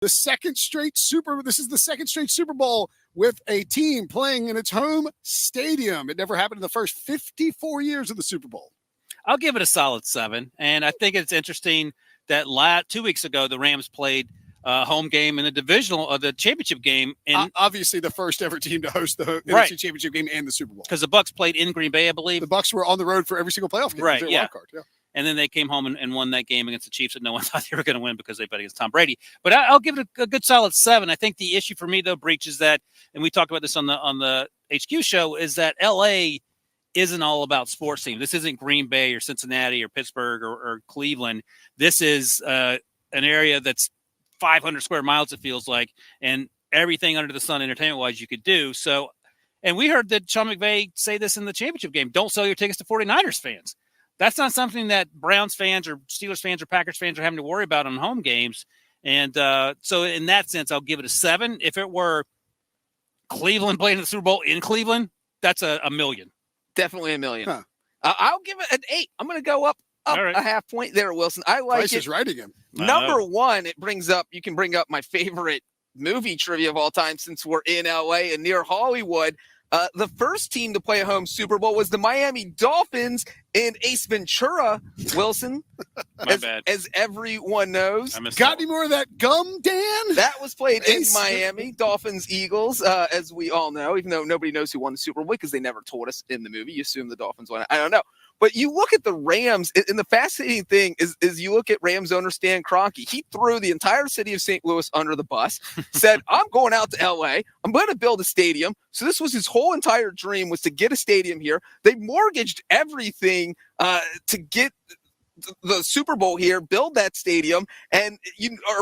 This is the second straight Super Bowl with a team playing in its home stadium. It never happened in the first 54 years of the Super Bowl. I'll give it a solid 7. And I think it's interesting that 2 weeks ago, the Rams played a home game in the championship game. Obviously the first ever team to host the NFC championship game and the Super Bowl. Because the Bucs played in Green Bay, I believe. The Bucs were on the road for every single playoff game. Right, yeah. Wild card, yeah. And then they came home and won that game against the Chiefs that no one thought they were going to win because they bet against Tom Brady. But I'll give it a good solid 7. I think the issue for me, though, Breech, is that, and we talked about this on the HQ show, is that L.A. isn't all about sports teams. This isn't Green Bay or Cincinnati or Pittsburgh or Cleveland. This is an area that's 500 square miles, it feels like, and everything under the sun entertainment-wise you could do. So, and we heard that Sean McVay say this in the championship game, don't sell your tickets to 49ers fans. That's not something that Browns fans or Steelers fans or Packers fans are having to worry about on home games. And so in that sense, I'll give it a 7. If it were Cleveland playing in the Super Bowl in Cleveland, that's a million. Definitely a million. Huh. I'll give it an 8. I'm going to go up right. a half point there, Wilson. I like Price it. is right again. Number 1, you can bring up my favorite movie trivia of all time since we're in LA and near Hollywood. The first team to play a home Super Bowl was the Miami Dolphins in Ace Ventura, Wilson. As everyone knows. Got any more of that gum, Dan? That was played in Miami. Dolphins, Eagles, as we all know, even though nobody knows who won the Super Bowl because they never told us in the movie. You assume the Dolphins won it. I don't know. But you look at the Rams, and the fascinating thing is you look at Rams owner Stan Kroenke. He threw the entire city of St. Louis under the bus, said, I'm going out to L.A. I'm going to build a stadium. So this was his whole entire dream, was to get a stadium here. They mortgaged everything to get the Super Bowl here, build that stadium, and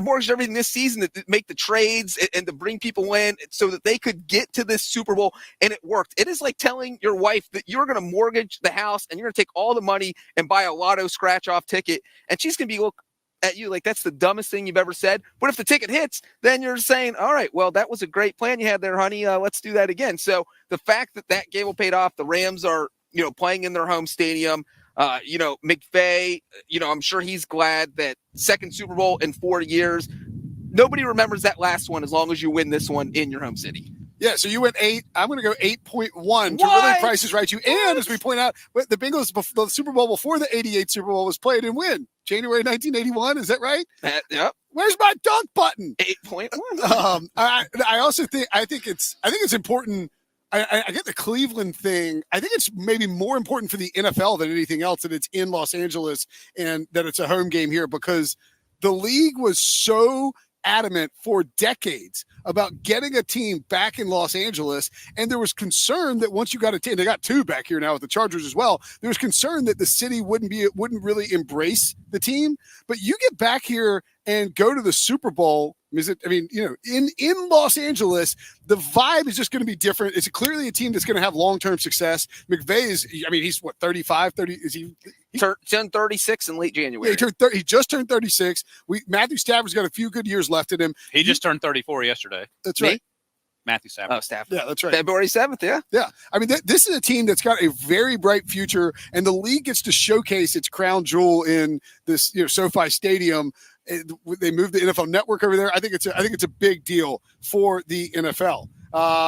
mortgaged everything this season to make the trades and to bring people in so that they could get to this Super Bowl, and it worked. It is like telling your wife that you're going to mortgage the house and you're going to take all the money and buy a lotto scratch-off ticket, and she's going to be looking at you like that's the dumbest thing you've ever said. But if the ticket hits, then you're saying, all right, well, that was a great plan you had there, honey. Let's do that again. So the fact that gamble paid off, the Rams are, playing in their home stadium. McVay, I'm sure he's glad that second Super Bowl in 4 years. Nobody remembers that last one as long as you win this one in your home city. Yeah, so you went 8. I'm going to go 8.1 to really Price is Right you. And as we point out, the Bengals, the Super Bowl before the 88 Super Bowl was played and win. January 1981, is that right? Yep. Where's my dunk button? 8.1. I think it's important. I get the Cleveland thing. I think it's maybe more important for the NFL than anything else that it's in Los Angeles and that it's a home game here, because the league was so adamant for decades about getting a team back in Los Angeles. And there was concern that once you got a team, they got 2 back here now with the Chargers as well. There was concern that the city wouldn't really embrace the team. But you get back here and go to the Super Bowl. In Los Angeles, the vibe is just going to be different. It's clearly a team that's going to have long-term success. McVay he's what, 35, 30? Is he turned 36 in late January? Yeah, he just turned 36. Matthew Stafford's got a few good years left in him. He just turned 34 yesterday. That's right. Matthew Stafford. Oh, Stafford. Yeah, that's right. February 7th, yeah. Yeah. This is a team that's got a very bright future, and the league gets to showcase its crown jewel in this, SoFi Stadium. They moved the NFL Network over there. I think it's a big deal for the NFL.